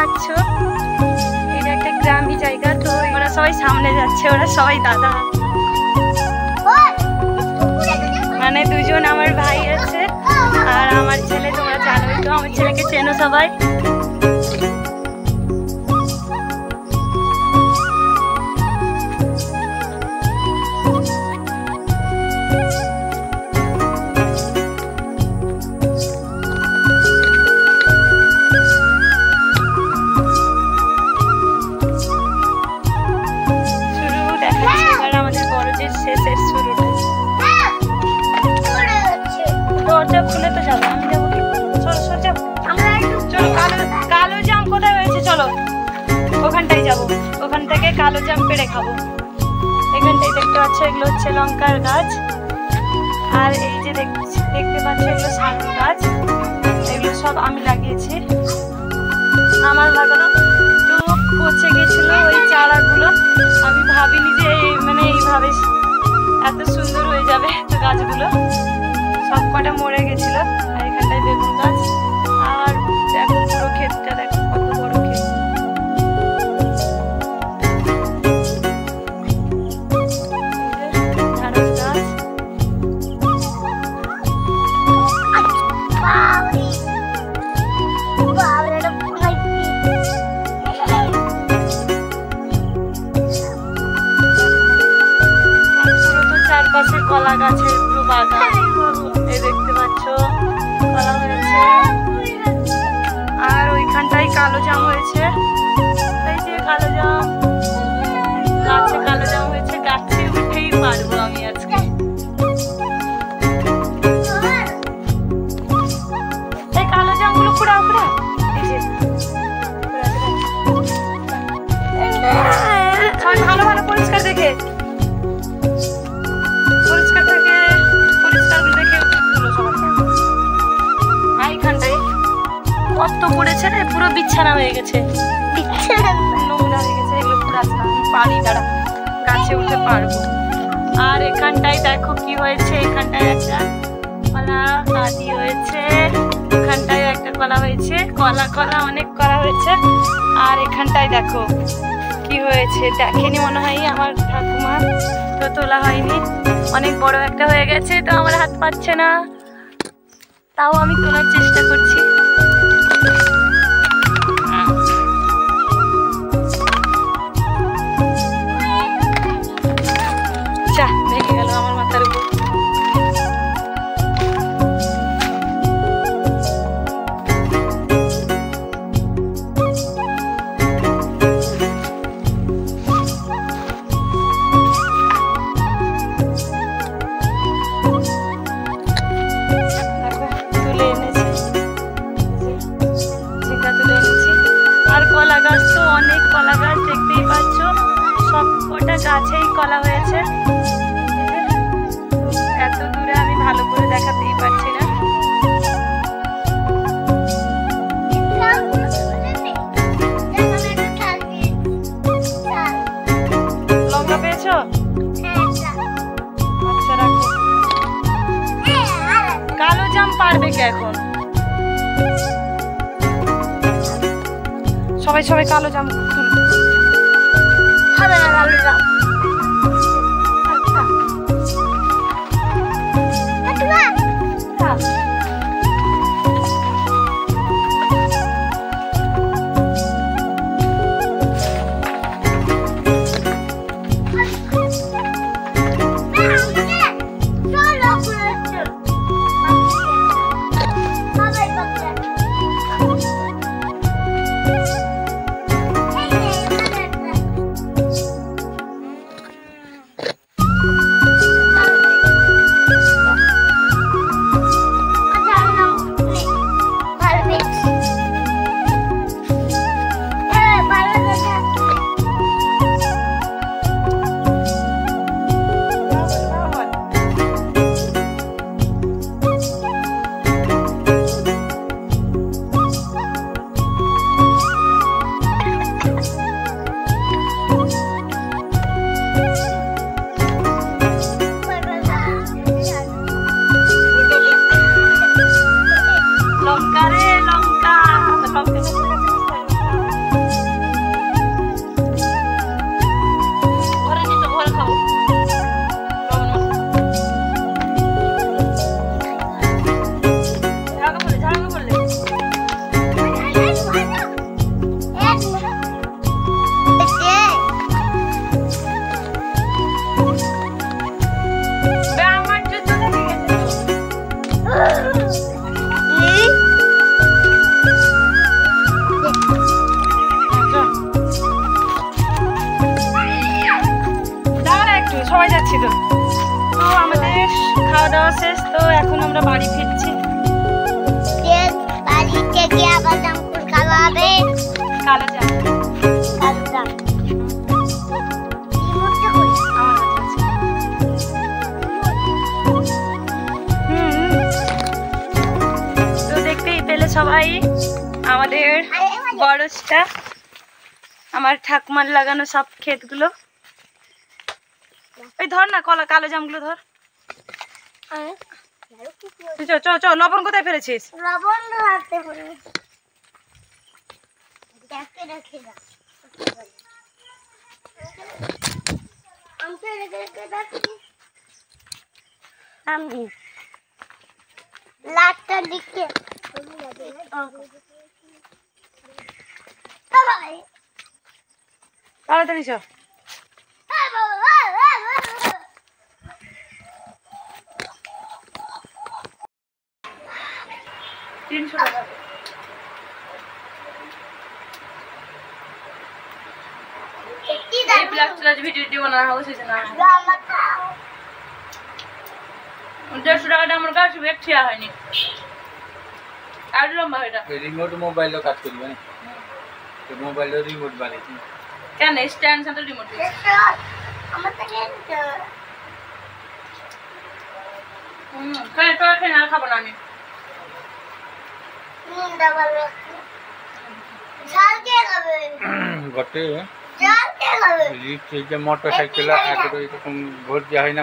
পাচ্ছ এটা একটা গ্রামীণ জায়গা, তো ওরা সবাই সামনে যাচ্ছে, ওরা সবাই দাদা, মানে দুজন আমার ভাই আছে আর আমার ছেলে। তোমরা জানোই তো, আমার ছেলেকে চেনো সবাই। দরজা খুলে তো যাবো, আমি যাবো কি? চলো চলো যাবো, চলো। কালো জাম কোথায় হয়েছে? চলো ওখানটাই যাবো, ওখান থেকে কালো জাম পেড়ে খাবো। এখানটাই দেখতে পাচ্ছ এগুলো হচ্ছে লঙ্কার গাছ, আর এই যে দেখতে পাচ্ছ এগুলো শাক গাছ, এগুলো সব আমি লাগিয়েছি, আমার লাগানো। তো পচে গেছিল ওই চারাগুলো, আমি ভাবিনি যে মানে এইভাবে এত সুন্দর হয়ে যাবে। তো গাছগুলো সব কটা মরে গেছিল। আর এখানটায় বেগুন গাছ, আর দেখো পুরো ক্ষেতটা, দেখো কত বড় ক্ষেত। ঢ্যাঁড়স গাছ, পুরো তো চারপাশে কলা গাছের পুরো বাগান, এই দেখতে পাচ্ছ কলা হয়েছে। আর ওইখানটাই কালো জাম হয়েছে, এই যে কালো জাম গাছে, কালো জাম হয়েছে, গাছে উঠেই পারবো আমি আজকে। এই কালো জামগুলো কুড়াও কুড়াও, এই যে ভালো ভালো পরিষ্কার দেখে, পরিষ্কার থেকে পরিষ্কারগুলো দেখে তুলো সবার। এইখানটায় কত পড়েছে রে, পুরো বিছানা হয়ে গেছে, নোংরা হয়ে গেছে। এগুলো পুরাস না, পারি দাঁড়া, গাছে উঠে পারবো। আর এখানটায় দেখো কি হয়েছে, এখানটায় একটা কলা কাঁদি হয়েছে, এখানটায় একটা কলা হয়েছে, কলা কলা অনেক কলা হয়েছে। আর এখানটায় দেখো কি হয়েছে, দেখেনি মনে হয় আমার ঠাকুমা, তো তোলা হয়নি, অনেক বড় একটা হয়ে গেছে, তো আমার হাত পাচ্ছে না, তাও আমি তোলার চেষ্টা করছি। যা ভেঙে গেল আমার মাথার উপর। আর কলা গাছ তো অনেক, কলা গাছ দেখতেই পাচ্ছ, সব কটা গাছেই কলা হয়েছে। এত দূরে আমি ভালো করে দেখাতেই পারছি না। লঙ্কা পেয়েছো? আচ্ছা রাখো। কালো জাম পারবে কে এখন? সবাই সবাই কালো জাম তুলো, হবে না কালো জাম। তো এখন আমরা বাড়ি ফিরছি। বাড়িতে গিয়ে আবার জামকুল খাওয়া হবে। কালো জাম কালো জাম রিমোটটা কই? আমার কাছে আছে। তো দেখতেই পেলে সবাই আমাদের বরজটা, আমার ঠাকুমার লাগানো সব ক্ষেতগুলো। ওই ধর না কলা, কালো জামগুলো ধর। চ চ চ, লবণ কোথায় ফেলেছিস? লবণ রাখতে পারে। দেখতে দেখে না। আমি লাটটা দিকে তাড়াতাড়ি চ। 300 টাকা। এই ব্লগ চলা ভিডিওটি বানানো হবে সেজন্য 150 টাকাটা আমার কাছে বেশি হয়নি। আর লম্বা এটা রিমোট মোবাইলও কাজ করবে না, তো মোবাইলের রিমোট বানাইছি কেন স্ট্যান্ড সাথে রিমোট আমার থেকে খাই তো খাই না, খাবো না আমি। ঝাল কে খাবে? ঘটে ঝাল কে খাবে? মোটরসাইকেল এরকম ভোট দেওয়া হয় না।